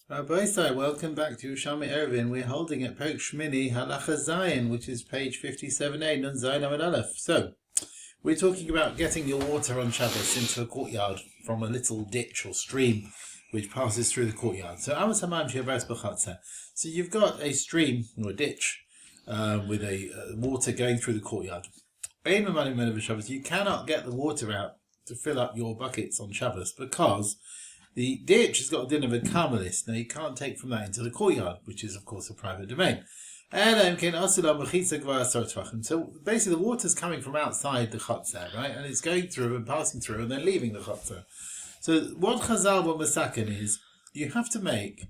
Rabbi Isai, welcome back to Yerushalmi Eruvin. We're holding at Perek Shmini Halacha Zayin, which is page 57a, Nun Zayin Amud Aleph. So, we're talking about getting your water on Shabbos into a courtyard from a little ditch or stream which passes through the courtyard. So, so you've got a stream or a ditch with a water going through the courtyard. You cannot get the water out to fill up your buckets on Shabbos because the ditch has got a din of a carmelist. Now you can't take from that into the courtyard, which is of course a private domain. So basically the water's coming from outside the chotzer, right? And it's going through and passing through and then leaving the chotzer. So what Chazal were masaken is, you have to make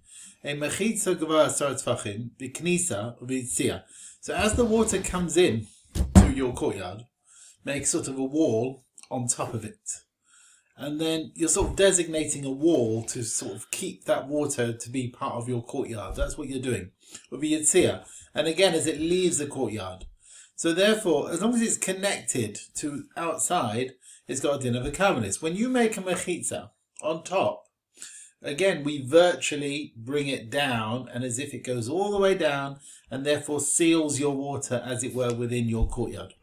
a mechitza gvar asar tfachim b'knisa u'b'yitzia. So as the water comes in to your courtyard, make sort of a wall on top of it. And then you're sort of designating a wall to sort of keep that water to be part of your courtyard. That's what you're doing. And again, as it leaves the courtyard. So therefore, as long as it's connected to outside, it's got a din of a carmelis. When you make a mechitza on top, again, we virtually bring it down, and as if it goes all the way down, and therefore seals your water, as it were, within your courtyard.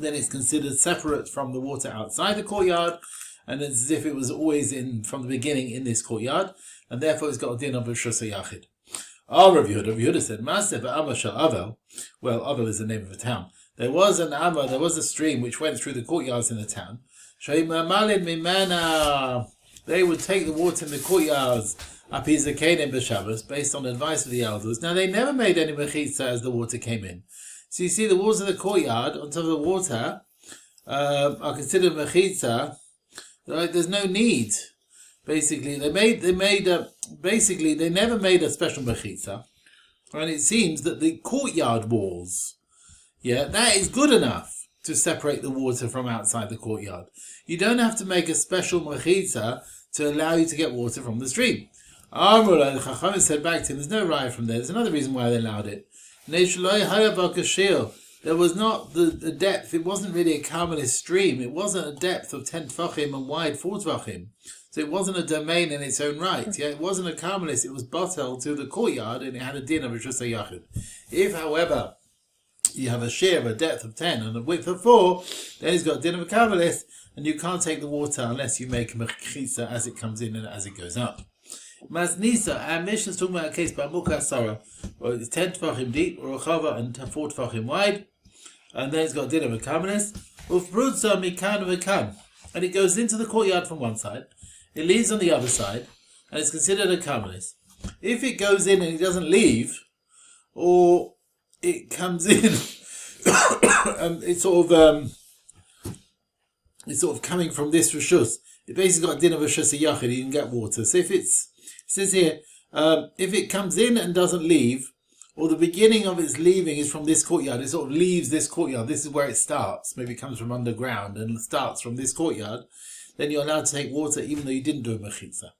Then it's considered separate from the water outside the courtyard, and it's as if it was always in from the beginning in this courtyard, and therefore it's got a din of Rishus Yachid. Rav Yehuda said, Masechet Eruvin. Well, Avel is the name of a town. There was a stream which went through the courtyards in the town. They would take the water in the courtyards based on the advice of the elders. Now they never made any mechitza as the water came in. So you see the walls of the courtyard on top of the water are considered mechitza. Right? There's no need. Basically, they never made a special mechitza. And it seems that the courtyard walls, that is good enough to separate the water from outside the courtyard. You don't have to make a special mechitza to allow you to get water from the stream. The Chaim said back to him, there's no raya from there. There's another reason why they allowed it. There was not the depth. It wasn't really a carmelist stream. It wasn't a depth of 10 tfachim and wide 4 tfachim. So it wasn't a domain in its own right. It wasn't a carmelist. It was botel to the courtyard, and it had a din of Rishus Yachid. If, however, you have a shear of a depth of 10 and a width of 4, then it's got a din of a carmelist, and you can't take the water unless you make a mechitza as it comes in and as it goes up. Masnisa, our mission is talking about a case by Mukha Sarah, where it's 10 tfachim deep, or Chava, and 4 tfachim wide, and then it's got a din of a carmelist. Ufbrutza mikan v'kan, and it goes into the courtyard from one side, it leaves on the other side, and it's considered a carmelist. If it goes in and it doesn't leave, or it comes in, and it's sort of coming from this rishus, it basically got a din of a Rishus Yachid, you can get water. So if it says here, if it comes in and doesn't leave, or the beginning of its leaving is from this courtyard, it sort of leaves this courtyard, this is where it starts, maybe it comes from underground and starts from this courtyard, then you're allowed to take water even though you didn't do a mechitza.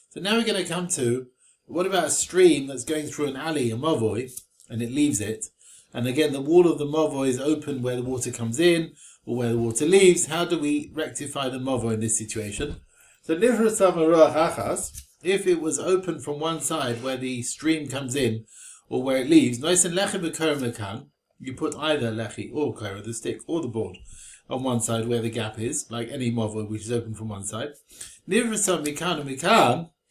So now we're going to come to, what about a stream that's going through an alley, a mavoi, and it leaves it, and again the wall of the mavoi is open where the water comes in, or where the water leaves. How do we rectify the mavoi in this situation? So if it was open from one side where the stream comes in, or where it leaves, you put either lechi or kora, the stick or the board, on one side where the gap is, like any mavoi which is open from one side.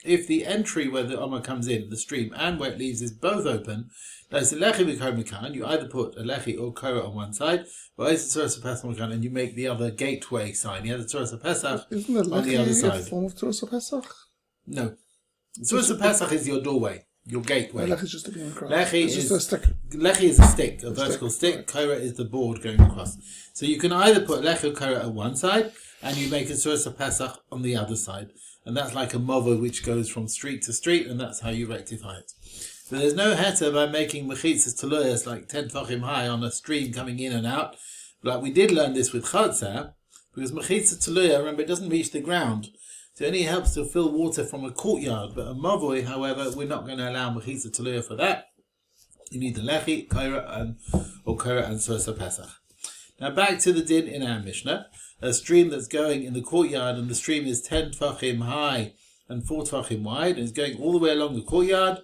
If the entry where the Omar comes in, the stream, and where it leaves is both open, you either put a lechi or kora on one side, and you make the other gateway sign. You have the Tzuras Pesach on the other side. Isn't a form of Tzuras Pesach? No. Tzuras Pesach is your doorway, your gateway. Lechi is just a stick. Lechi is a stick, a vertical stick. Kora is the board going across. So you can either put lechi or kora on one side, and you make a Tzuras Pesach on the other side. And that's like a mavoi which goes from street to street, and that's how you rectify it. So there's no heter by making mechitzas teluyas like 10 tfachim high on a stream coming in and out. Like we did learn this with chotzer, because mechitzas teluya, remember, it doesn't reach the ground. So it only helps to fill water from a courtyard. But a mavoi, however, we're not going to allow mechitzas teluya for that. You need the lechi, kora, and Tzuras Pesach. Now back to the din in our Mishnah. A stream that's going in the courtyard, and the stream is 10 tfachim high and 4 tefachim wide, and it's going all the way along the courtyard,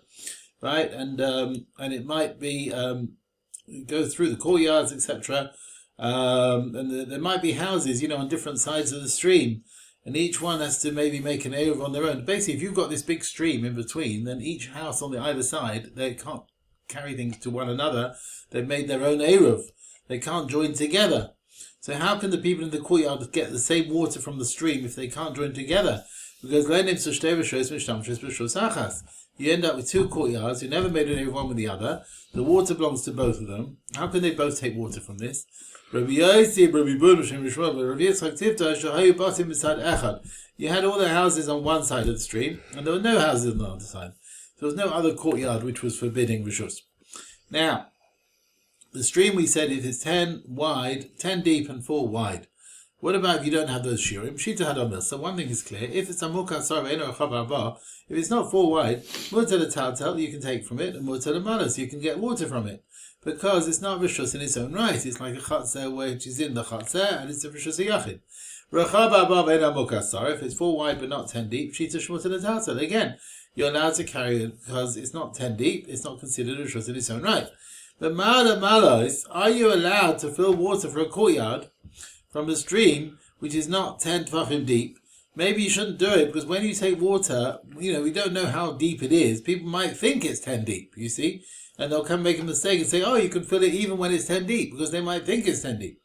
right? And it might be go through the courtyards, etc. And there might be houses, on different sides of the stream, and each one has to maybe make an eruv on their own. Basically, if you've got this big stream in between, then each house on the either side, they can't carry things to one another. They've made their own eruv. They can't join together. So how can the people in the courtyard get the same water from the stream if they can't join together? Because you end up with 2 courtyards. You never made an eruv one with the other. The water belongs to both of them. How can they both take water from this? You had all the houses on one side of the stream, and there were no houses on the other side. There was no other courtyard which was forbidding rishus. Now, the stream, we said, it is 10 wide, 10 deep and 4 wide. What about if you don't have those shiurim? Shita hadamil. So one thing is clear: if it's a mukha sarva eno chavar, if it's not 4 wide, mutar taltal you can take from it, and mutar malas you can get water from it, because it's not rishus in its own right. It's like a chatzah which is in the chatzah, and it's a rishus yachid. If it's 4 wide but not 10 deep, shita shmutar taltal. Again, you're allowed to carry it because it's not 10 deep. It's not considered rishus in its own right. But mala malos, are you allowed to fill water for a courtyard from a stream which is not 10 tefachim deep? Maybe you shouldn't do it, because when you take water, we don't know how deep it is. People might think it's 10 deep, you see, and they'll come make a mistake and say, oh, you can fill it even when it's 10 deep, because they might think it's 10 deep.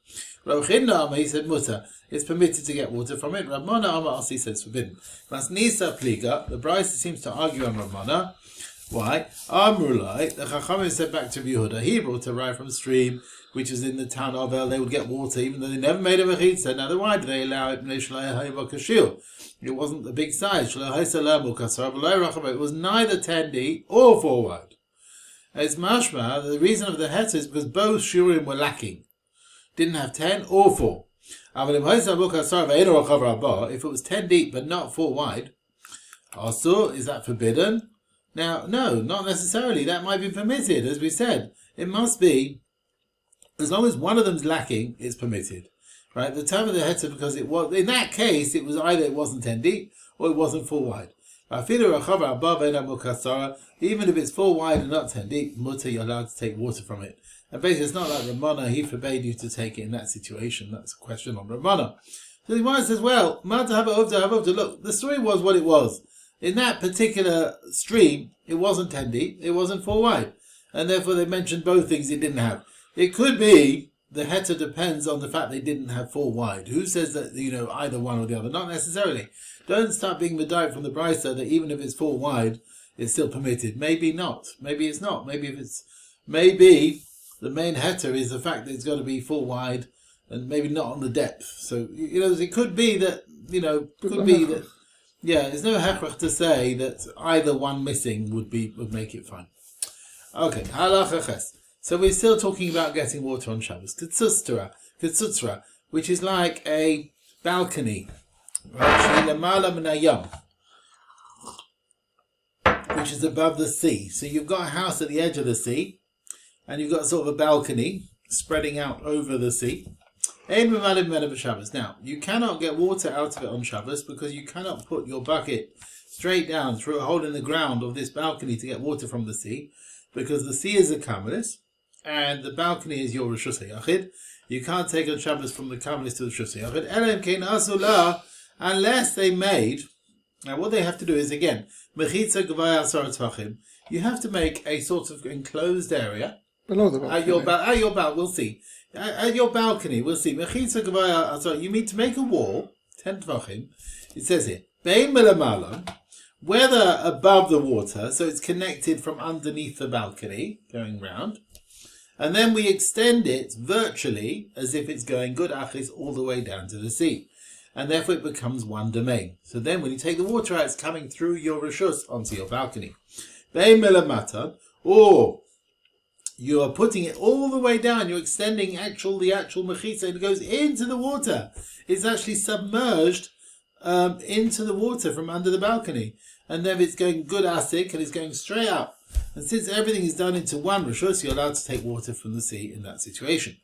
Rav Chinna Amar, he said mutter, it's permitted to get water from it. Rav Mana Amar Asi said it's forbidden. Mas Nisa Pliga, the Brisa seems to argue on Rav Mana. Why? Amrulai, the Chachamim said back to Yehuda, he brought a rye from a stream which is in the town of El. They would get water even though they never made a mechitza. Now, why did they allow it? It wasn't the big size. It was neither 10 deep or 4 wide. It's mashma. The reason of the heter is because both shurim were lacking. Didn't have 10 or 4. If it was 10 deep but not 4 wide, also, is that forbidden? Now, no, not necessarily. That might be permitted, as we said. It must be, as long as one of them's lacking, it's permitted. Right? The time of the heter, because it was, in that case, it was either it wasn't 10 deep, or it wasn't 4 wide. Even if it's 4 wide and not 10 deep, mutter, you're allowed to take water from it. And basically, it's not like Ramana, he forbade you to take it in that situation. That's a question on Ramana. So the Gemara says, well, look, the story was what it was. In that particular stream, it wasn't 10 deep, it wasn't 4 wide. And therefore they mentioned both things it didn't have. It could be, the heter depends on the fact they didn't have 4 wide. Who says that, either one or the other? Not necessarily. Don't start being medayik from the brisa that even if it's 4 wide, it's still permitted. Maybe not. Maybe it's not. Maybe the main heter is the fact that it's got to be 4 wide and maybe not on the depth. So, it could be that, yeah, there's no hechrach to say that either one missing would make it fine. Okay, halacha ches. So we're still talking about getting water on Shabbos. Ketzutzra, which is like a balcony, right? Which is above the sea. So you've got a house at the edge of the sea, and you've got sort of a balcony spreading out over the sea. Now, you cannot get water out of it on Shabbos because you cannot put your bucket straight down through a hole in the ground of this balcony to get water from the sea, because the sea is a kamalis and the balcony is your rishus hayachid. You can't take on Shabbos from the kamalis to the rishus hayachid unless they made. Now, what they have to do is, again, mechitza gavaya asar tvachim. You have to make a sort of enclosed area below the balcony. At your balcony, we'll see. At your balcony, we'll see. Mechitza gavaya asar. You mean to make a wall, 10 tvachim. It says here, bein melamala, whether above the water, so it's connected from underneath the balcony, going round, and then we extend it virtually as if it's going good achis all the way down to the sea. And therefore it becomes one domain. So then when you take the water out, it's coming through your rishus onto your balcony. Bein melamatan, or you are putting it all the way down, you're extending the actual mechitza, and it goes into the water. It's actually submerged into the water from under the balcony. And then it's going good asik, and it's going straight up. And since everything is done into one rishus, you're allowed to take water from the sea in that situation.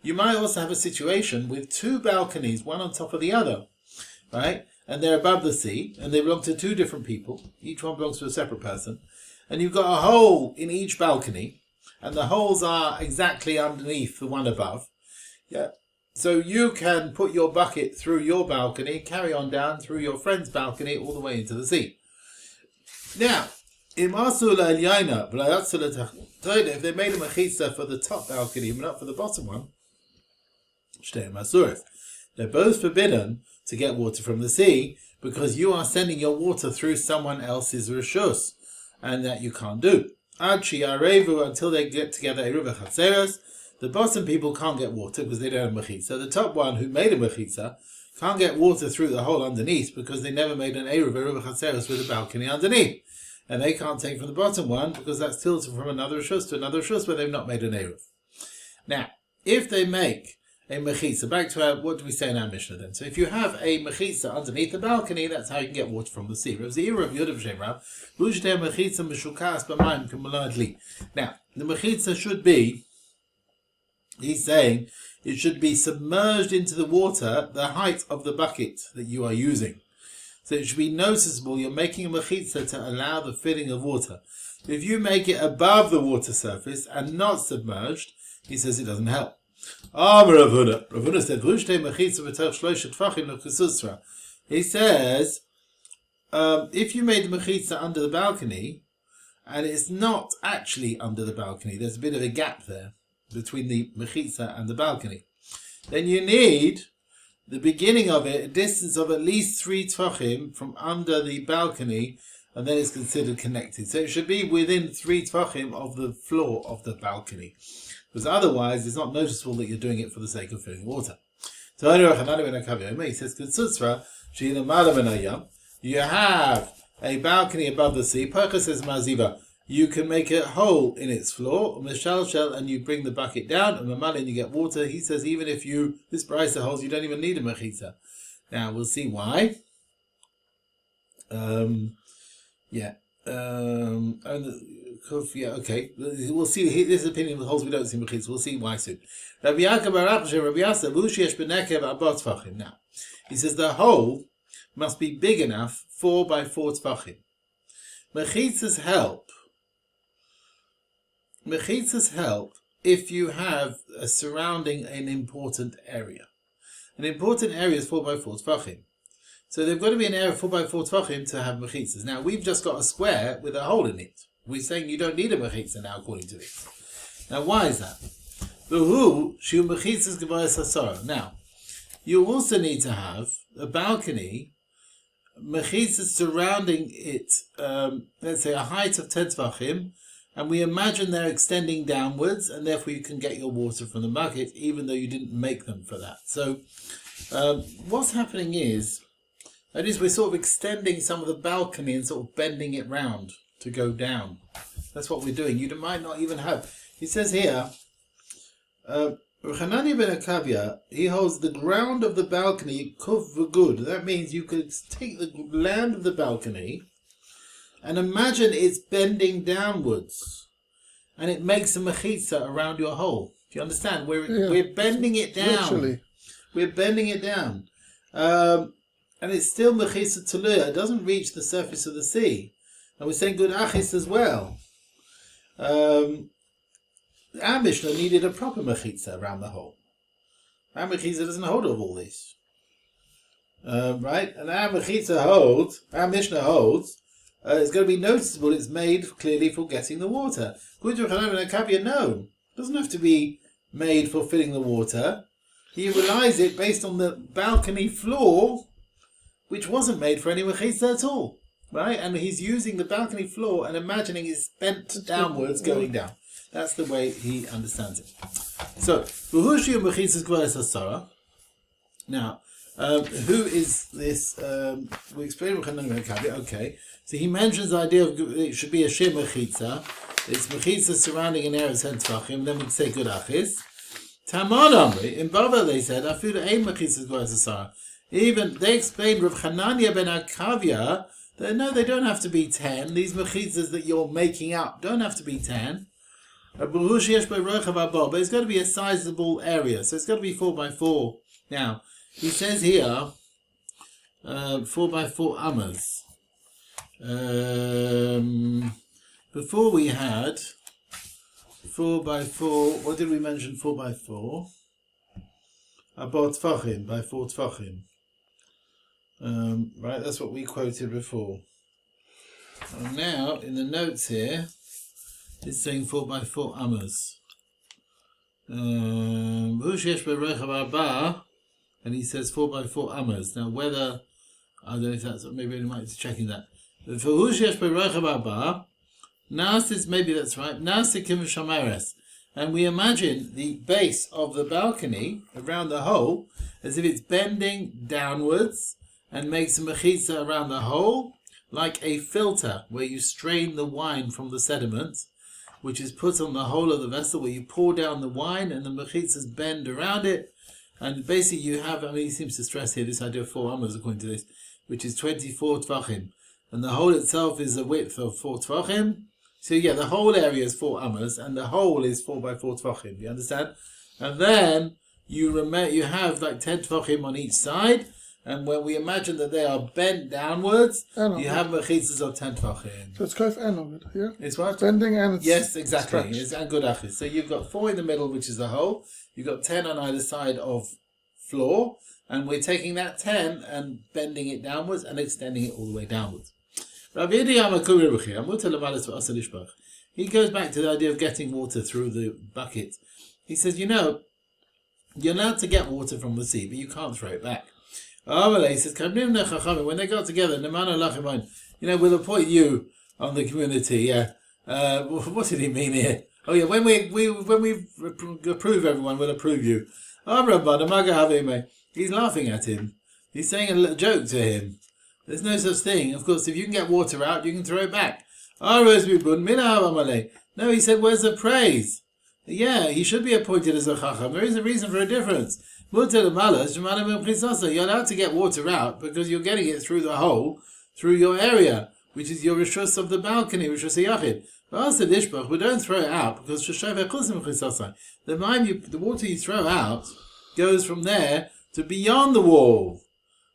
You might also have a situation with 2 balconies, one on top of the other. right? And they're above the sea, and they belong to two different people. Each one belongs to a separate person. And you've got a hole in each balcony, and the holes are exactly underneath the one above. Yeah. So you can put your bucket through your balcony, carry on down through your friend's balcony, all the way into the sea. Now, if they made a mechitza for the top balcony, but not for the bottom one, they're both forbidden to get water from the sea, because you are sending your water through someone else's reshus, and that you can't do. Until they get together Eruvin Daf, the bottom people can't get water because they don't have mechitza. The top one who made a mechitza can't get water through the hole underneath because they never made an Eruvin Daf with a balcony underneath. And they can't take from the bottom one because that's tilted from another reshus to another reshus where they've not made an Eruv. Now, if they make a mechitza, back to what do we say in our Mishnah then? So if you have a mechitza underneath the balcony, that's how you can get water from the sea. Now, the mechitza should be, he's saying, it should be submerged into the water the height of the bucket that you are using. So it should be noticeable you're making a mechitza to allow the filling of water. If you make it above the water surface and not submerged, he says it doesn't help. Ravuna said, he says, if you made the mechitza under the balcony, and it's not actually under the balcony, there's a bit of a gap there between the mechitza and the balcony, then you need the beginning of it, a distance of at least 3 tvachim from under the balcony, and then it's considered connected. So it should be within 3 tvachim of the floor of the balcony, because otherwise it's not noticeable that you're doing it for the sake of filling water. So he says, you have a balcony above the sea. Percha says maziva. You can make a hole in its floor, and you bring the bucket down, and you get water. He says even if this brisa holds, you don't even need a mechitza. Now we'll see why. Okay. We'll see. This opinion holds we don't see mechitza. We'll see why soon. Now, he says the hole must be big enough, 4 by 4 tvachim. Mechitzas help if you have a surrounding an important area. An important area is 4 by 4 tvachim. So they've got to be an area 4 by 4 tvachim to have mechitzas. Now we've just got a square with a hole in it. We're saying you don't need a mechitza now according to this. Now why is that? Now, you also need to have a balcony, mechitzas surrounding it, let's say a height of 10 tvachim, and we imagine they're extending downwards, and therefore you can get your water from the bucket, even though you didn't make them for that. So, what's happening is we're sort of extending some of the balcony and sort of bending it round to go down. That's what we're doing. You might not even have. He says here, Chanani ben Akavia, he holds the ground of the balcony kuf v'gud. That means you could take the land of the balcony and imagine it's bending downwards, and it makes a mechitza around your hole. Do you understand? We're bending it down. Literally. We're bending it down, and it's still mechitza tuluya. It doesn't reach the surface of the sea, and we're saying good achis as well. Our Mishnah needed a proper mechitza around the hole. Our mechitza doesn't hold all this. Right? And our mechitza holds, our Mishnah holds, it's going to be noticeable it's made clearly for getting the water. No, it doesn't have to be made for filling the water. He relies it based on the balcony floor, which wasn't made for any mechitza at all. Right? And he's using the balcony floor and imagining it's bent downwards going down. That's the way he understands it. So, now, who is this? We explained. Okay, so he mentions the idea of it should be a shir mechitza. It's mechitza surrounding an area of 10 tvachim. Then we say good achis. Taman Amri in Bava they said afilu ein mechitza gvas asara. Even they explained Rav Chananya ben Akavia that no, they don't have to be 10. These mechitzas that you're making up don't have to be 10. But it's got to be a sizable area, so it's got to be 4 by 4. Now he says here, 4x4 amas. Before we had 4x4. What did we mention? 4x4. About tfachim, by 4 tfachim. Right, that's what we quoted before. And now in the notes here, it's saying 4x4 amas. And he says 4x4 amas. Now whether, I don't know if that's, maybe we might be checking that. For Hushesh Berechav Abba, Nas, maybe that's right, Nasikim Shamares. And we imagine the base of the balcony around the hole as if it's bending downwards and makes a mechitza around the hole like a filter where you strain the wine from the sediment, which is put on the whole of the vessel, where you pour down the wine and the mechitzas bend around it. And basically you have, he seems to stress here this idea of 4 amas according to this, which is 24 tvachim. And the hole itself is a width of 4 tvachim. So yeah, the whole area is 4 amas, and the whole is 4x4 tvachim. You understand? And then you have like 10 tvachim on each side, and when we imagine that they are bent downwards, you have mechitzas of 10 tvachim. So it's kaif and of it, yeah? It's what? Bending and it's yes, exactly. stretched. It's and good achis. So you've got 4 in the middle, which is the hole. You've got 10 on either side of floor, and we're taking that 10 and bending it downwards and extending it all the way downwards. He goes back to the idea of getting water through the bucket. He says, you're allowed to get water from the sea, but you can't throw it back. He says, when they got together, we'll appoint you on the community. Yeah. What did he mean here? Oh yeah, when we approve everyone, we'll approve you. He's laughing at him. He's saying a little joke to him. There's no such thing. Of course, if you can get water out, you can throw it back. No, he said, where's the praise? Yeah, he should be appointed as a chacham. There is a reason for a difference. You're allowed to get water out because you're getting it through the hole, through your area, which is your rishus of the balcony, rishus yachid. But don't throw it out because the water you throw out goes from there to beyond the wall.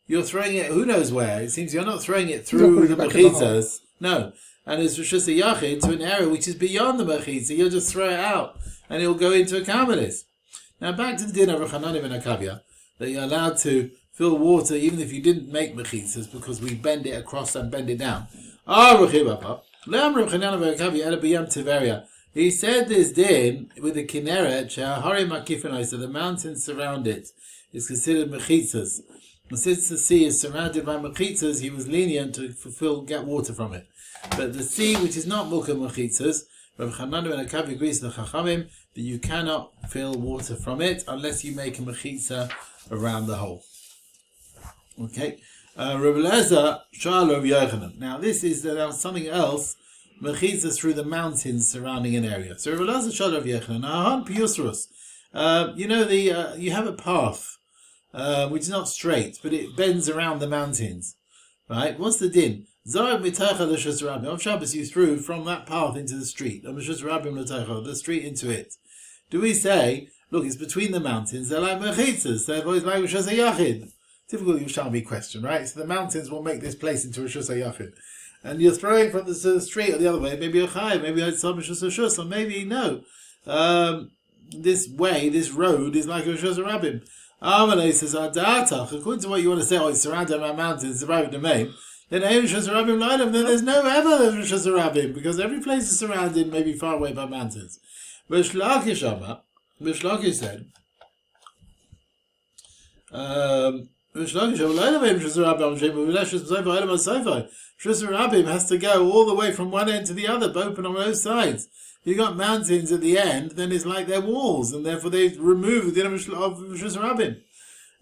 You're throwing it who knows where. It seems you're not throwing it through the mechitzas. No. And it's rishus yachid to an area which is beyond the mechitzah. You'll just throw it out and it'll go into a karmelis. Now back to the din of Rechanan ben Akavia, that you're allowed to fill water even if you didn't make mechitzas because we bend it across and bend it down. He said this din with the Kinneret, so the mountains surround it. It's considered mechitzas. And since the sea is surrounded by mechitzas, he was lenient to get water from it. But the sea, which is not mukha mechitzas, Rav Chanan ben Akavia agrees with the Chachamim that you cannot fill water from it unless you make a mechitza around the hole. Okay. Rav Eliezer Shal Rav Yochanan. Now this is something else. Mechitzas through the mountains surrounding an area. So Rav Eliezer Shal Rav Yochanan. Ahan piyusrus. You have a path. Which is not straight, but it bends around the mountains. Right? What's the din? On Shabbos you threw from that path into the street. The street into it. Do we say, look, it's between the mountains, they're like mechitzas, therefore it's like rishus hayachid? Typical Yerushalmi question, right? So the mountains will make this place into rishus hayachid. And you're throwing from the street or the other way, maybe a Chaim, maybe it's rishus hashus, or maybe no. This way, this road is like a rishus rabbim. Amalei says, according to what you want to say, it's surrounded by mountains, it's a private domain, then there's no ever Rishus Rabbim, because every place is surrounded maybe far away by mountains. Rishlakish said, Rishus Rabbim has to go all the way from one end to the other, open on both sides. If you've got mountains at the end, then it's like they're walls, and therefore they remove the din of Rishus Rabbim.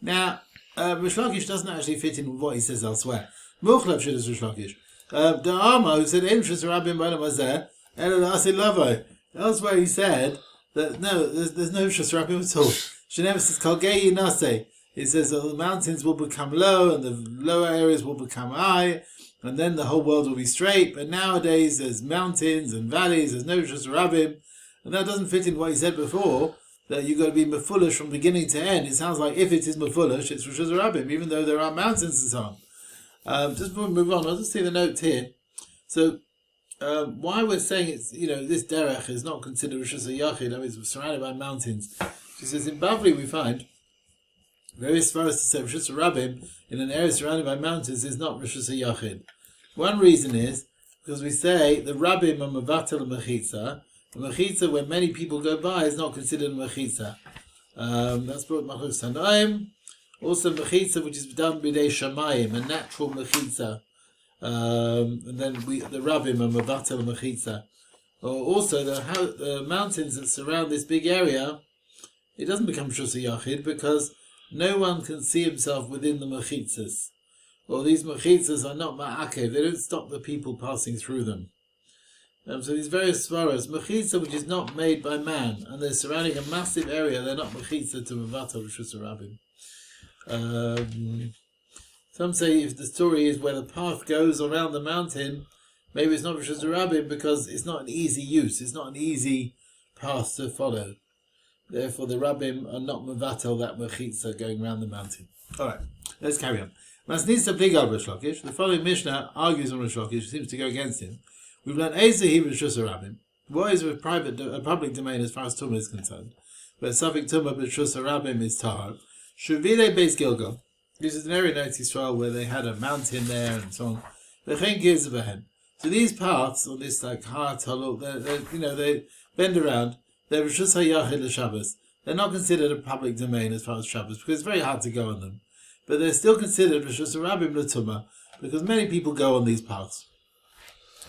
Now, Rish Lakish doesn't actually fit in with what he says elsewhere. Muchlav Shidduch Rish Lakish. The Amma who said Rishus Rabbim B'Adam Hazeh, elsewhere he said that no, there's no Rishus Rabbim at all. She never says Kalgei Nase. It says that the mountains will become low and the lower areas will become high, and then the whole world will be straight. But nowadays there's mountains and valleys, there's no Rishus Rabbim, and that doesn't fit in what he said before, that you've got to be mefulish from beginning to end. It sounds like if it is mefulish, it's Rishus Rabbim, even though there are mountains and so on. Just before we move on, I'll just see the note here. So, why we're saying it's, this derech is not considered Rishus HaYachid, I mean, it's surrounded by mountains. She says, in Bavli we find various svaros to say Rishus HaRabim in an area surrounded by mountains is not Rishus HaYachid. One reason is because we say the Rabim are Mavatel Mechitza. The Mechitza, where many people go by, is not considered a Mechitza. That's brought Machus Tanaim. Also Mechitza, which is done b'dei Shamayim, a natural Mechitza. And then the Rabim are Mavatel Mechitza. Also, the mountains that surround this big area, it doesn't become Rishus HaYachid because no one can see himself within the Mechitzas. Or these Mechitzas are not Ma'akev, they don't stop the people passing through them. So these various svaros, Mechitza which is not made by man, and they're surrounding a massive area, they're not Mechitza to Mavatel Rishus HaRabim. Some say if the story is where the path goes around the mountain, maybe it's not Rishus HaRabim because it's not an easy use, it's not an easy path to follow. Therefore the Rabbim are not Mavatel that Mechitza going around the mountain. Alright, let's carry on. Masnisa Pligal Rish Lakish. The following Mishnah argues on Rish Lakish, seems to go against him. We've learned Ezehi Rishus HaRabim. What is a public domain as far as Tumah is concerned? But Safik Tumah Rishus HaRabim is Tahar. Shuvile Beis Gilgal. This is an area in Eretz Yisrael where they had a mountain there and so on. V'chein gives v'hen. So these paths on this Har Taluk, they bend around. They're Rishus HaYachid l'Shabbos. They're not considered a public domain as far as Shabbos because it's very hard to go on them. But they're still considered Rishus HaRabim l'Tumah because many people go on these paths.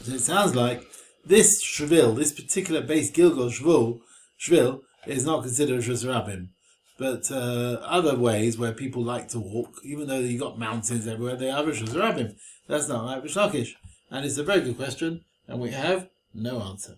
So it sounds like this shvil, this particular base Gilgal shvil, is not considered Rishus HaRabim. But other ways where people like to walk, even though you've got mountains everywhere, they are Rishus HaRabim. That's not like Rish Lakish. And it's a very good question, and we have no answer.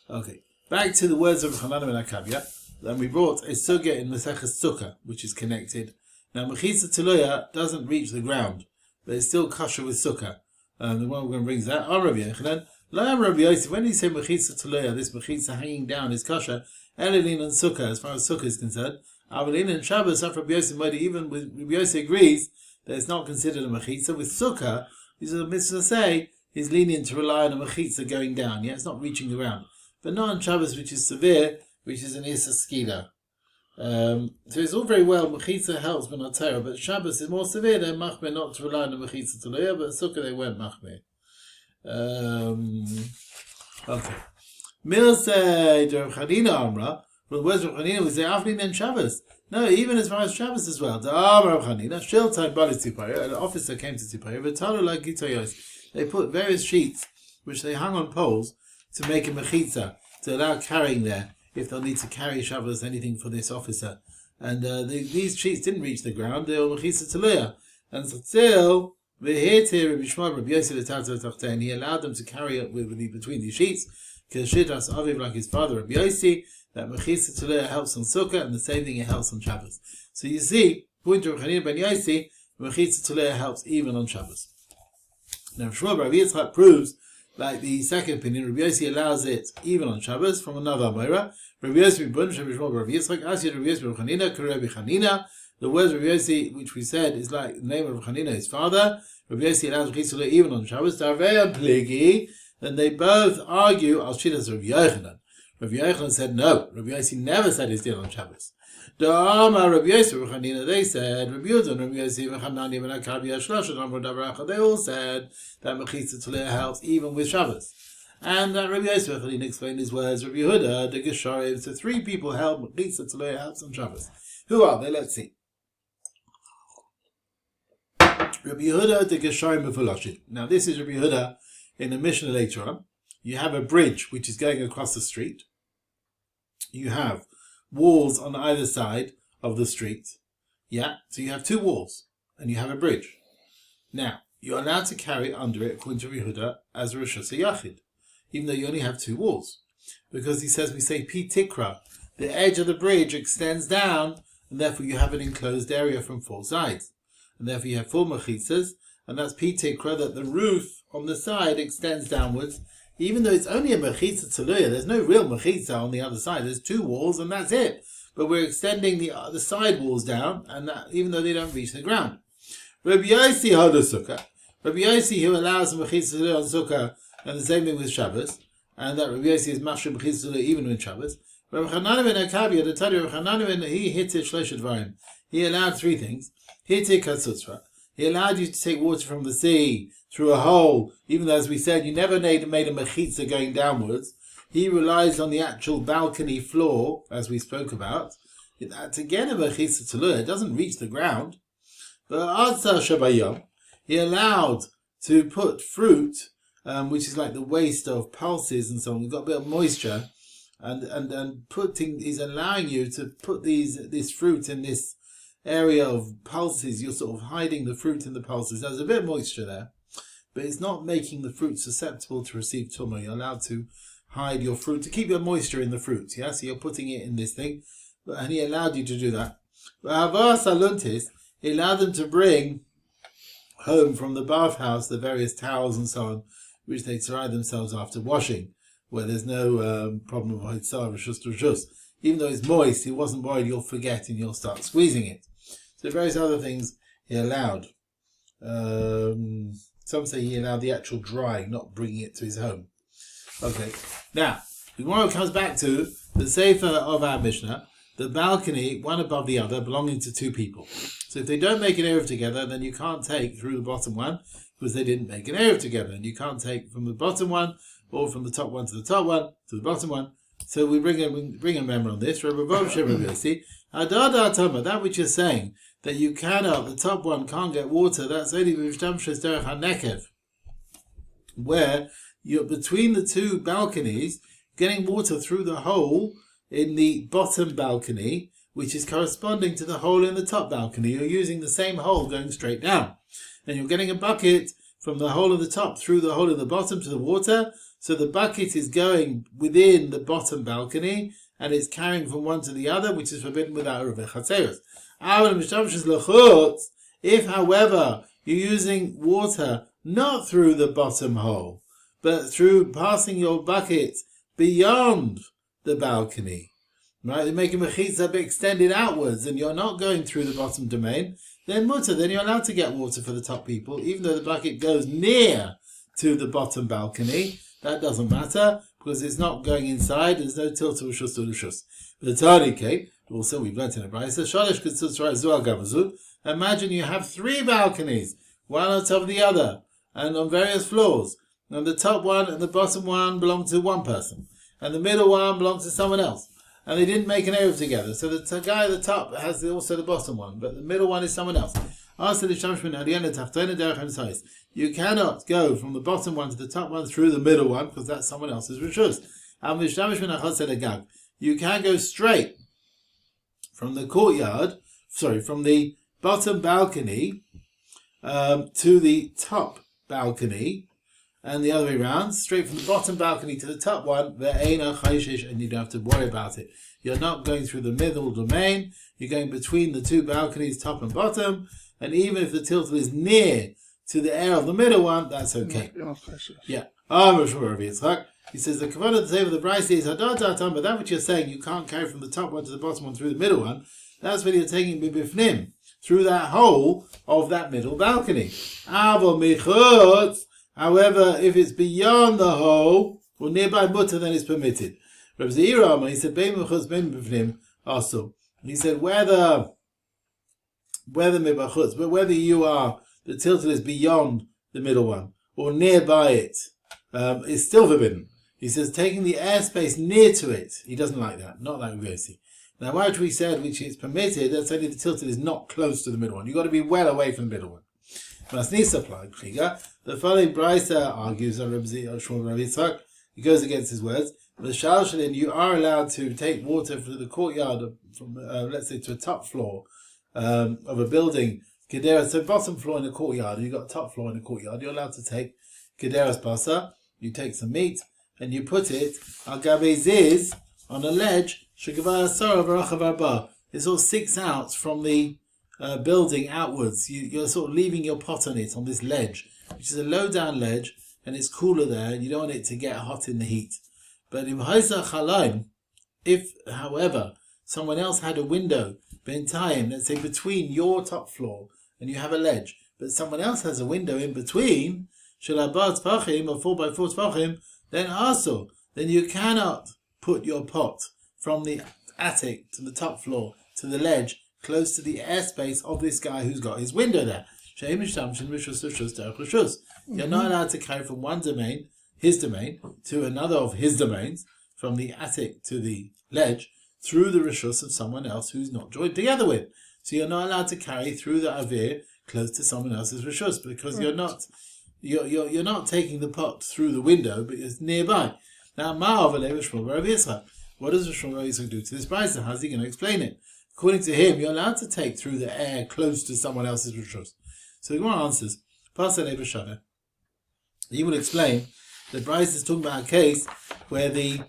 Okay, back to the words of Chanan ben Akavya. Then we brought a sugya in Masechet Sukkah, which is connected. Now, Mechitza Tuluya doesn't reach the ground, but it's still kosher with Sukkah. The one we're going to bring is that. Rabbi Yochanan, Rabbi Yosef, when you say Mechitza Tuluya, this Mechitza hanging down is kosher, Elilin and Sukkah, as far as Sukkah is concerned. Avalin and Shabbos, after Rabbi Yosef, even with Rabbi Yosef agrees that it's not considered a Mechitza. With Sukkah, he's a mitzvah to say, he's lenient to rely on a Mechitza going down. Yeah, it's not reaching the ground. But not on Shabbos, which is severe, which is an Issa Skida. So it's all very well, Mechitza helps but not Torah, but Shabbos is more severe, they're machmir not to rely on the Mechitza to Loya, but Sukkah they weren't machmir. Okay. Mil say, Rav Chanina Amra, from the words of Rav Chanina, we say, Afli men Shabbos. No, even as far as Shabbos as well. Rav Chanina, Shil time Bali Tzipaya, an officer came to Tzipaya, V'talu like Gitoyos. They put various sheets, which they hung on poles, to make a Mechitza, to allow carrying there, if they'll need to carry Shabbos, anything for this officer. And these sheets didn't reach the ground, they were Mechitza Tuluya. And so still, he allowed them to carry it between these sheets, because Shitas Aviv, like his father Rabbi Yossi, that Mechitza Tuluya helps on Sukkah, and the same thing it helps on Shabbos. So you see, according to Rabbi Chanina ben Yossi, Mechitza Tuluya helps even on Shabbos. Now Shmuel Rabbi Yitzchok proves, like the second opinion, Rabbi Yossi allows it even on Shabbos from another Amora. Rabbi Yossi ben Rabbi Yitzchok, as Rabbi Yossi ben Chanina, Rabbi Chanina. The words Rabbi Yossi, which we said is like the name of Chanina, his father. Rabbi Yossi allows Mechitza Tuluya even on Shabbos. Tarvei and Pligi. Then they both argue al Shitas Rabbi Yochanan. Rabbi Yochanan said no. Rabbi Yossi never said it's still on Shabbos. Da'ama Rabbi Yossi ben Chanina, they said, Rabbi Yudan, Rabbi Yossi ben Chanani ben Akavya Shlosha Amro Davracha, they all said that Mechitza Tuluya helps even with Shabbos. And that Rabbi Yossi ben Chanina explained his words, Rabbi Yehuda, the Gesharim, so three people held Mechitza Tuluya helps on Shabbos. Who are they? Let's see. Rabbi Yehuda, the Gesharim Mefulashim. Now this is Rabbi Yehuda in the Mishnah later on. You have a bridge which is going across the street. You have walls on either side of the street. Yeah, so you have two walls and you have a bridge. Now, you're allowed to carry under it, according to Yehuda, as Rishus HaYachid, even though you only have two walls. Because he says, we say Pi Tikra, the edge of the bridge extends down, and therefore you have an enclosed area from four sides. And therefore you have four mechitzas, and that's Pi Tikra, that the roof on the side extends downwards, even though it's only a mechitza tuluya, there's no real mechitza on the other side. There's two walls and that's it. But we're extending the side walls down, and that, even though they don't reach the ground. Rabbi Yossi Hoda Sukkah. Rabbi Yossi, who allows Mechitza Tula on Sukkah, and the same thing with Shabbos, and that Rabbi Yossi is Mashra Mechitza Tula even with Shabbos. Rabbi Chananah ben Akabi, the Tanya Rabbi Chananah ben he hitted Shloshet Dvarim. He allowed three things. Hitted Katzutzra. He allowed you to take water from the sea through a hole, even though, as we said, you never made a mechitza going downwards. He relies on the actual balcony floor, as we spoke about. That's again a mechitza Tula. It doesn't reach the ground. But Adsa Shabayom, he allowed to put fruit, which is like the waste of pulses and so on. We've got a bit of moisture, and putting is allowing you to put this fruit in this area of pulses. You're sort of hiding the fruit in the pulses. There's a bit of moisture there, but it's not making the fruit susceptible to receive tumah. You're allowed to hide your fruit to keep your moisture in the fruit. Yeah, so you're putting it in this thing, and he allowed you to do that. But Havah Saluntis, he allowed them to bring home from the bathhouse the various towels and so on, which they tzarayah themselves after washing, where there's no problem of haitzah, reshus. Even though it's moist, he wasn't worried you'll forget and you'll start squeezing it. So various other things he allowed. Some say he allowed the actual drying, not bringing it to his home. Okay, now, the Gemara comes back to the sefer of our Mishnah, the balcony, one above the other, belonging to two people. So if they don't make an Eruv together, then you can't take through the bottom one, because they didn't make an Eruv together. And you can't take from the bottom one, or from the top one to the top one, to the bottom one. So we bring a member on this. That which you're saying, that you cannot, the top one can't get water, that's only where you're between the two balconies, getting water through the hole in the bottom balcony, which is corresponding to the hole in the top balcony. You're using the same hole going straight down. And you're getting a bucket from the hole of the top through the hole in the bottom to the water. So the bucket is going within the bottom balcony and it's carrying from one to the other, which is forbidden without Eruvin Chatzeros. If, however, you're using water not through the bottom hole, but through passing your bucket beyond the balcony, right? They're making mechitza a bit extended outwards and you're not going through the bottom domain, then mutter, then you're allowed to get water for the top people, even though the bucket goes near to the bottom balcony. That doesn't matter, because it's not going inside, there's no tilt to Rishus to Rishus. The Tadike, also we've learnt in a Brisa, Shalish Ketzutzra Zual Gavazu. Imagine you have three balconies, one on top of the other, and on various floors. And the top one and the bottom one belong to one person, and the middle one belongs to someone else. And they didn't make an Eruv together. So the guy at the top has also the bottom one, but the middle one is someone else. You cannot go from the bottom one to the top one through the middle one, because that's someone else's rishus. You can go straight from the courtyard, from the bottom balcony to the top balcony, and the other way around, straight from the bottom balcony to the top one, and you don't have to worry about it. You're not going through the middle domain, you're going between the two balconies, top and bottom, and even if the tiltle is near to the air of the middle one, that's okay. Yeah. He says the kavanah to say of the Brisa is but that which you're saying you can't carry from the top one to the bottom one through the middle one, that's when you're taking bibifnim through that hole of that middle balcony. However, if it's beyond the hole or nearby mutter, then it's permitted. Rabbi Zira, he said bibifnim also. He said whether mibachutz, but whether you are the tiltle is beyond the middle one or nearby it, is still forbidden. He says taking the airspace near to it, he doesn't like that, not like Ugasi. Now, what we said, which is permitted, that's only the tiltle is not close to the middle one. You've got to be well away from the middle one. The following Brisa argues on Rabbi Yitzchok. He goes against his words. You are allowed to take water from the courtyard, from let's say to a top floor of a building. So bottom floor in the courtyard, you've got top floor in the courtyard, you're allowed to take Kederas Basa, you take some meat, and you put it, Al-Gabeziz, on a ledge, it's all 6 outs from the building outwards. You're sort of leaving your pot on it, on this ledge, which is a low down ledge, and it's cooler there, and you don't want it to get hot in the heat. But in Haisa Chalaim, if, however, someone else had a window, time, let's say between your top floor and you have a ledge, but someone else has a window in between, shelabat tfachim, or 4x4 tfachim, then you cannot put your pot from the attic to the top floor to the ledge close to the airspace of this guy who's got his window there. You're not allowed to carry from one domain, his domain, to another of his domains, from the attic to the ledge, through the rishus of someone else who's not joined together with. So you're not allowed to carry through the avir close to someone else's rishus, because you're not taking the pot through the window, but it's nearby. Now, what does Rishon Yitzchok do to this brayso? How's he going to explain it? According to him, you're allowed to take through the air close to someone else's rishus. So the Gemara answers, he will explain that Bryce is talking about a case where the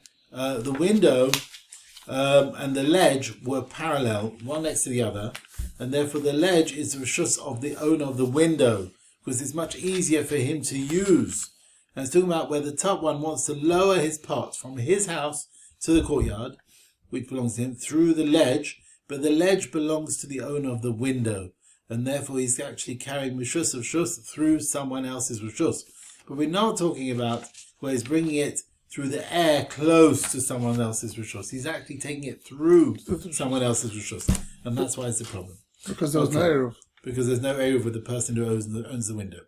window and the ledge were parallel, one next to the other, and therefore the ledge is the rishus of the owner of the window, because it's much easier for him to use. And it's talking about where the top one wants to lower his pot from his house to the courtyard, which belongs to him, through the ledge, but the ledge belongs to the owner of the window, and therefore he's actually carrying rishus of shus through someone else's rishus. But we're not talking about where he's bringing it through the air close to someone else's rishus. He's actually taking it through someone else's rishus, and that's why it's a problem. Because there was no Eruv. Because there's no Eruv with the person who owns the window.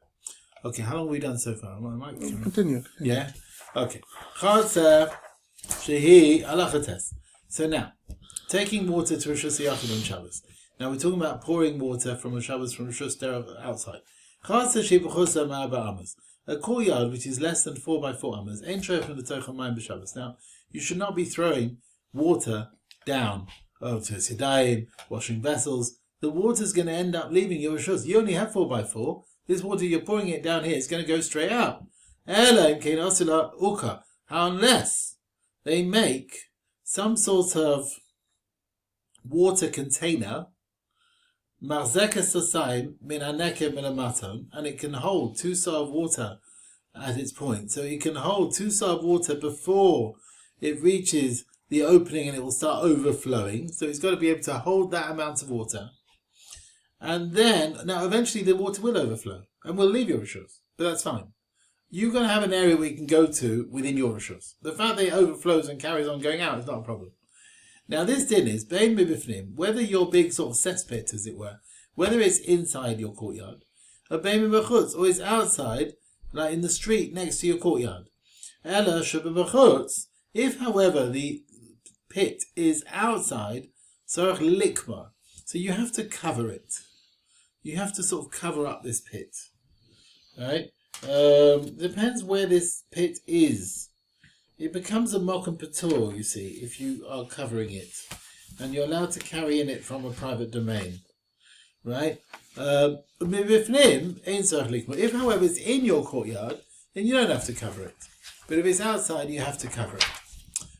Okay, how long have we done so far? Continue. Yeah? Okay. Chaser shehi alachates. So now, taking water to Rishus Yachid on Shabbos. Now we're talking about pouring water from a Shabbos from Rishus outside. Chaser shehi b'chusa ma'aba amas. A courtyard which is less than 4x4 amas. Ein shoyach l'toich hamayim b'Shabbos. Now, you should not be throwing water down to Yadayim, washing vessels. The water's going to end up leaving your Rishus. You only have 4x4. This water, you're pouring it down here, it's going to go straight out. Unless they make some sort of water container, and it can hold 2 seah of water at its point. So it can hold 2 seah of water before it reaches the opening and it will start overflowing. So it's got to be able to hold that amount of water. And then, now eventually the water will overflow and will leave your rishus, but that's fine. You're going to have an area where you can go to within your rishus. The fact that it overflows and carries on going out is not a problem. Now this din is, bein mibifnim, whether your big sort of cesspit, as it were, whether it's inside your courtyard, or bein mibachutz, or it's outside, like in the street next to your courtyard. Ela shebibachutz, if however the pit is outside, sarach likma, so you have to cover it. You have to sort of cover up this pit. Right? Depends where this pit is. It becomes a mokum patur, you see, if you are covering it. And you're allowed to carry in it from a private domain. Right? If, however, it's in your courtyard, then you don't have to cover it. But if it's outside, you have to cover it.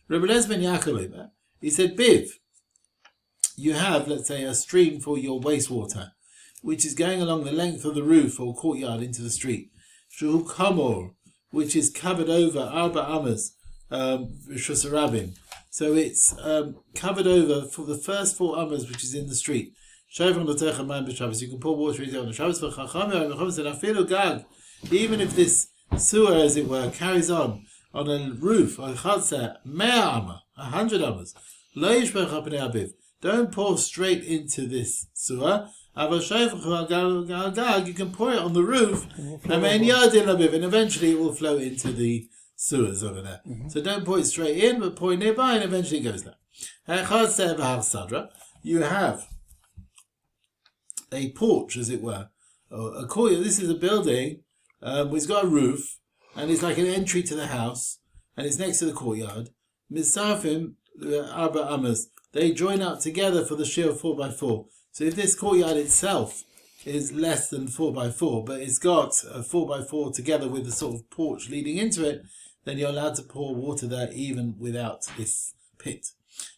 Rabbi Eliezer ben Yaakov, he said, Biv, you have, let's say, a stream for your wastewater, which is going along the length of the roof or courtyard into the street. Shuhu kamor, which is covered over arba amas, rishus harabim. So it's covered over for the first 4 amas, which is in the street. You can pour water into it on the Shabbos. Even if this sewer, as it were, carries on a roof, 100 amas, don't pour straight into this sewer. You can pour it on the roof, and eventually it will flow into the sewers over there. So don't pour it straight in, but pour it nearby, and eventually it goes there. You have a porch, as it were, a courtyard. This is a building, it's got a roof, and it's like an entry to the house, and it's next to the courtyard. Misafim, Arba Amas, they join up together for the shear of 4x4. So if this courtyard itself is less than 4x4, but it's got a 4x4 together with a sort of porch leading into it, then you're allowed to pour water there even without this pit.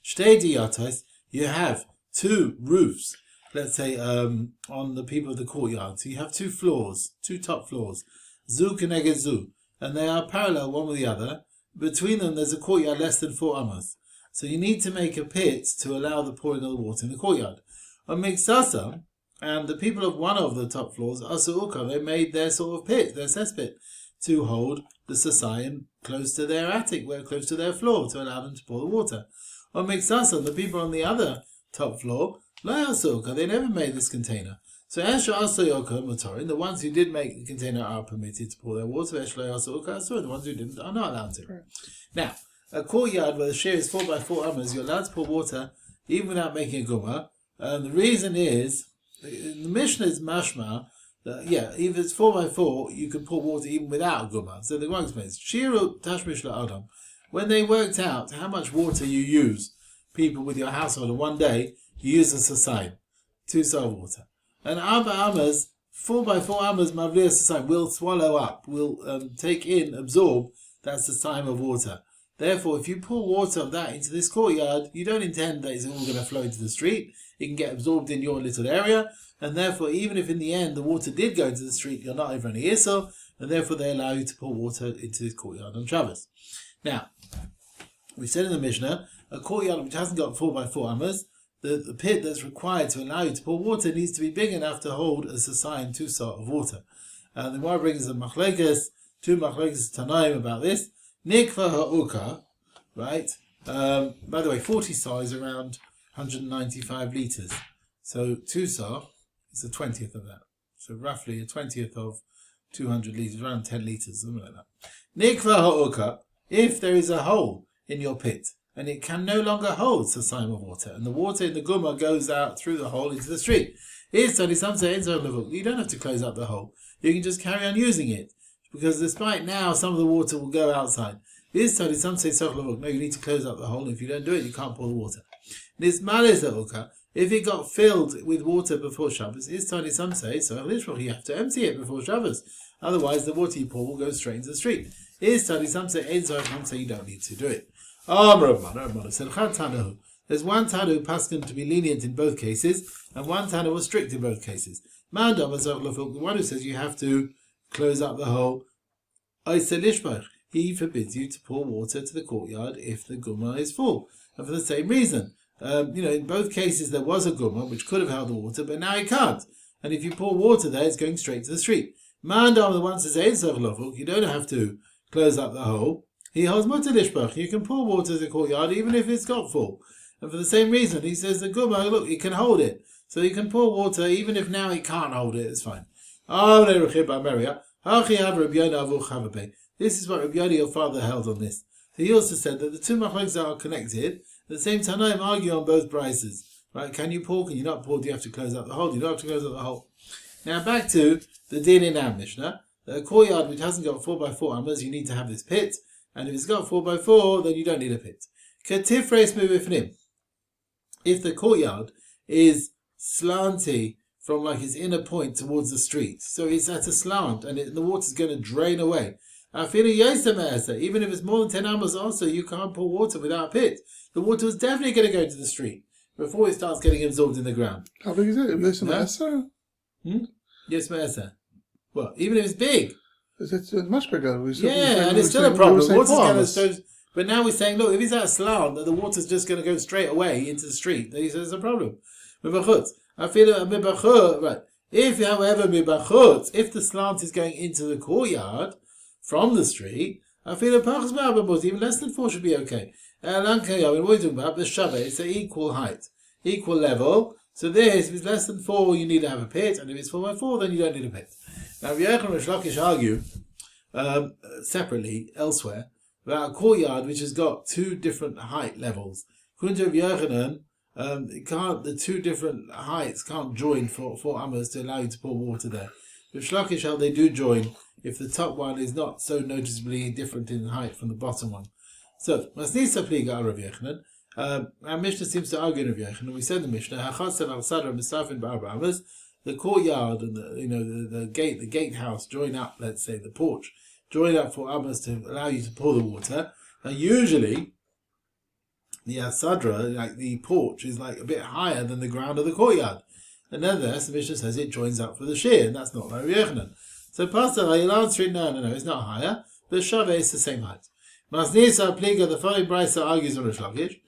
Shtei diyatos, you have 2 roofs, let's say, on the people of the courtyard. So you have 2 floors, 2 top floors, zu keneged zu, and they are parallel one with the other. Between them there's a courtyard less than 4 amas. So you need to make a pit to allow the pouring of the water in the courtyard. On Miksasa, And the people of one of the top floors, Asu'uka, they made their sort of pit, their cesspit, to hold the Sasayim close to their attic, close to their floor, to allow them to pour the water. Or Mixasa, the people on the other top floor, La Asu'uka, they never made this container. So Esha Asu'uka Motorin, the ones who did make the container are permitted to pour their water. Esha Asu'uka, so the ones who didn't are not allowed to. Right. Now, a courtyard where the shear is 4x4 amas, you're allowed to pour water even without making a guma. The reason is, the Mishnah is mashma, if it's 4x4, you can pour water even without guma. So the Gemara explains, Shiru Tashmish Adam, when they worked out how much water you use, people with your household in one day, you use a sasayim, 2 sar of water. And Abba Amas, 4x4 Amas Mavliya sasayim, will swallow up, will take in, absorb that sasayim of water. Therefore, if you pour water of that into this courtyard, you don't intend that it's all going to flow into the street. It can get absorbed in your little area, and therefore, even if in the end the water did go into the street, you're not over any issur, and therefore they allow you to pour water into this courtyard on Shabbos. Now, we said in the Mishnah, a courtyard which hasn't got 4x4 amas, the pit that's required to allow you to pour water needs to be big enough to hold a sasayim 2 sar of water. The Gemara brings a machlekes, 2 machlekes tanaim about this. Nikva ha'uka, right? By the way, 40 sar is around 195 litres. So 2 sar is a 20th of that. So roughly a 20th of 200 litres, around 10 litres, something like that. Nikva ha'uka, if there is a hole in your pit, and it can no longer hold sasayim of water, and the water in the guma goes out through the hole into the street. You don't have to close up the hole. You can just carry on using it. Because despite now, some of the water will go outside. Some say, no, you need to close up the hole. If you don't do it, you can't pour the water. If it got filled with water before Shabbos, some say, you have to empty it before Shabbos. Otherwise, the water you pour will go straight into the street. Some say, you don't need to do it. There's one Tanu paskin to be lenient in both cases, and one Tanu was strict in both cases. The one who says you have to close up the hole, he forbids you to pour water to the courtyard if the guma is full. And for the same reason, in both cases there was a guma which could have held the water, but now it can't. And if you pour water there, it's going straight to the street. Mandam, the one says, you don't have to close up the hole. He holds mutalishbach. You can pour water to the courtyard even if it's got full. And for the same reason, he says the guma, look, it can hold it. So you can pour water even if now it can't hold it, it's fine. This is what Rabbi Yoni, your father, held on this. He also said that the two machlokes are connected. At the same time, I argue on both prices. Right? Can you pour? Can you not pour? Do you have to close up the hole? Do you not have to close up the hole? Now back to the din in our Mishnah. A courtyard which hasn't got 4x4 amas, you need to have this pit. And if it's got 4x4, then you don't need a pit. If the courtyard is slanty from like its inner point towards the street, so it's at a slant and the water's going to drain away. Even if it's more than 10 amas also, you can't pour water without a pit. The water is definitely going to go into the street before it starts getting absorbed in the ground. How big is it? If it's Yes, Ma'asa. Well, even if it's big. It's much bigger. And it's still a problem. Water's going to... But now we're saying, look, if it's at a slant, that the water's just going to go straight away into the street, then he says it's a problem. I feel right. If, however, if the slant is going into the courtyard from the street, I feel even less than 4 should be okay. What are we talking about? The Shabbat, it's an equal height, equal level. So this, if it's less than 4, you need to have a pit, and if it's 4x4, then you don't need a pit. Now, Yerucham and Reish Lakish argue separately elsewhere about a courtyard which has got 2 different height levels. According to Yerucham, the 2 different heights can't join for amas to allow you to pour water there. With Reish Lakish, they do join if the top one is not so noticeably different in height from the bottom one. So, Masnisa Pliga Rav Yechanan. Our Mishnah seems to argue in Rav Yechanan. We said in the Mishnah, the courtyard and the gatehouse join up, let's say the porch, join up for amas to allow you to pour the water. And usually, the asadra, like the porch, is like a bit higher than the ground of the courtyard. And nevertheless, the Mishnah says it joins up for the shear, and that's not like Rav Yechanan. So Pastor, you'll answer it, no, it's not higher, but Shaveh is the same height. Masnisa Pliga, the following brisa argues on Reish Lakish,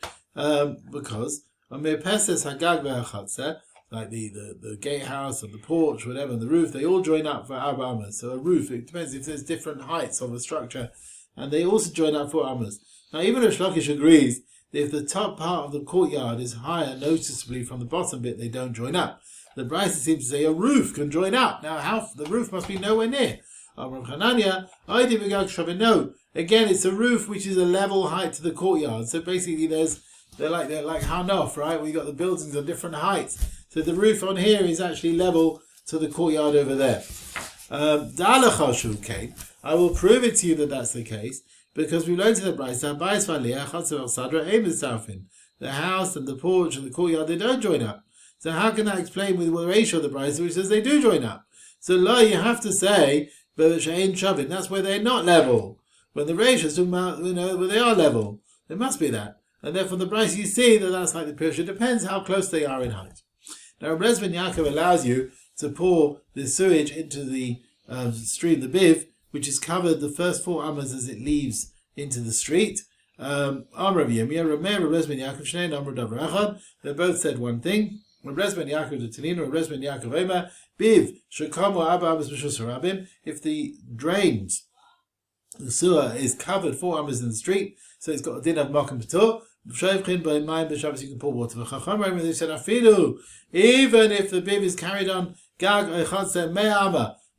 because on Mirpeses Hagag ve'Chatzer, like the gatehouse and the porch, whatever, and the roof, they all join up for Arba Amas. So a roof, it depends if there's different heights of a structure, and they also join up for Amas. Now, even if Shlokish agrees that if the top part of the courtyard is higher noticeably from the bottom bit, they don't join up. The Brisa seems to say a roof can join up. Now, the roof must be nowhere near. No. Again, it's a roof which is a level height to the courtyard. So basically, they're like Hanof, right? We got the buildings on different heights. So the roof on here is actually level to the courtyard over there. I will prove it to you that that's the case, because we learned in the Brisa, the house and the porch and the courtyard, they don't join up. So how can I explain with the ratio of the Brisa which says they do join up? So you have to say, that's where they're not level. When the ratio is talking about, where they are level. There must be that. And therefore the Brisa, you see that's like the Pirush. It depends how close they are in height. Now, Reb Yaakov allows you to pour the sewage into the stream, the Biv, which is covered the first 4 amas as it leaves into the street. They both said one thing. If the drains, the sewer is covered 4 amas in the street, so it's got a din of Makom Patur, you can pour water. They said, even if the biv is carried on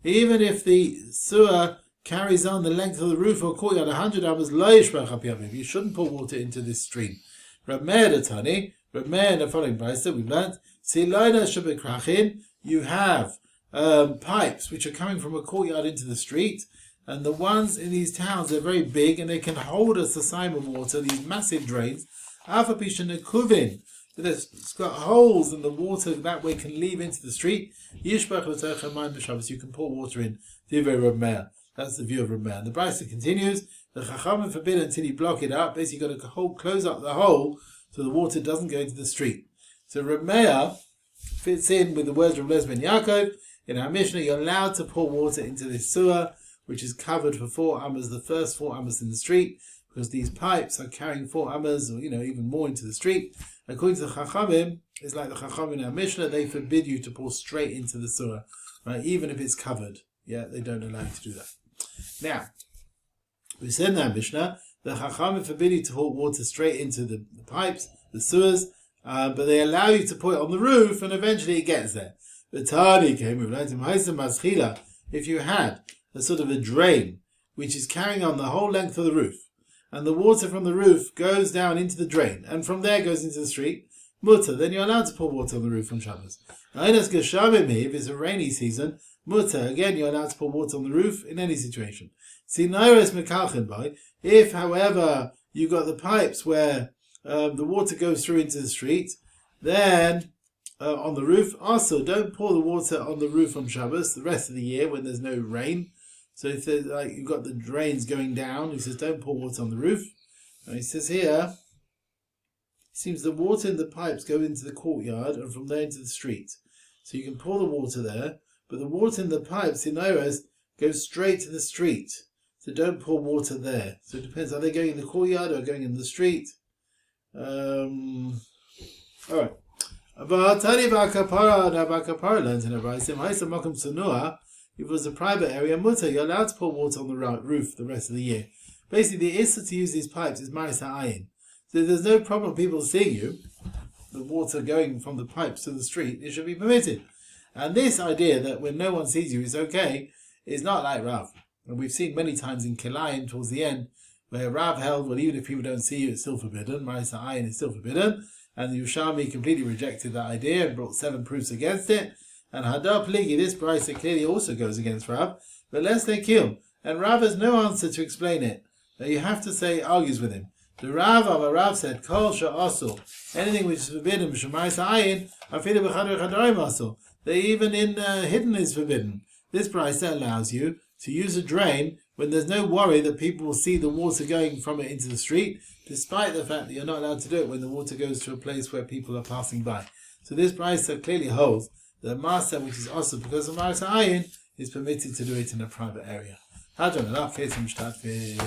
even if the sewer carries on the length of the roof or courtyard 100 amas, you shouldn't pour water into this stream. Reb Meir in the following brisa we've learnt, you have pipes which are coming from a courtyard into the street, and the ones in these towns are very big and they can hold a sasayim of water, these massive drains. It's got holes and the water that way can leave into the street. You can pour water in. That's the view of Reb Meir. The Brisa continues, the Chachamim forbid until you block it up. Basically you've got to close up the hole so the water doesn't go into the street. So Reb Meir fits in with the words of Reb Yaakov. In our Mishnah, you're allowed to pour water into this sewer, which is covered for 4 amas, the first 4 amas in the street, because these pipes are carrying 4 amas, or even more into the street. According to the Chachamim, it's like the Chachamim in our Mishnah, they forbid you to pour straight into the sewer, right? Even if it's covered. Yeah, they don't allow you to do that. Now, we said in our Mishnah, the Chachamim forbid you to pour water straight into the pipes, the sewers, but they allow you to pour it on the roof, and eventually it gets there. The Tani came with if you had a sort of a drain which is carrying on the whole length of the roof, and the water from the roof goes down into the drain, and from there goes into the street, mutter, then you're allowed to pour water on the roof on Shabbos. If it's a rainy season, mutter, again you're allowed to pour water on the roof in any situation. If, however, you've got the pipes where the water goes through into the street, then on the roof, also don't pour the water on the roof on Shabbos the rest of the year when there's no rain. So if you've got the drains going down, he says don't pour water on the roof. And he says here, it seems the water in the pipes go into the courtyard and from there into the street. So you can pour the water there, but the water in the pipes in Ores goes straight to the street. So don't pour water there. So it depends, are they going in the courtyard or going in the street? Alright. But Tani Bakapara learns in a Brisa, if it was a private area, mutter, you're allowed to pour water on the roof the rest of the year. Basically, the issue to use these pipes is Maris Ha'ayin. So there's no problem people seeing you, the water going from the pipes to the street, it should be permitted. And this idea that when no one sees you is okay, is not like Rav. And we've seen many times in Kilayim towards the end, where Rav held, well, even if people don't see you, it's still forbidden. Maris Ha'ayin is still forbidden. And the Yerushalmi completely rejected that idea and brought 7 proofs against it. And Hadar Pligi, this Brisa clearly also goes against Rav. But lest they kill. And Rav has no answer to explain it. But you have to say, argues with him. The Rav said, Kol Sha'asul, anything which is forbidden, Shemaris Ha'ayin, Afilu B'chadar Chadarim Asul. They even in hidden is forbidden. This Brisa allows you to use a drain when there's no worry that people will see the water going from it into the street, despite the fact that you're not allowed to do it when the water goes to a place where people are passing by. So this Brisa clearly holds that Masa, which is also because of Maris Ha'ayin, is permitted to do it in a private area. Hadron alach ketzam mishtatfin.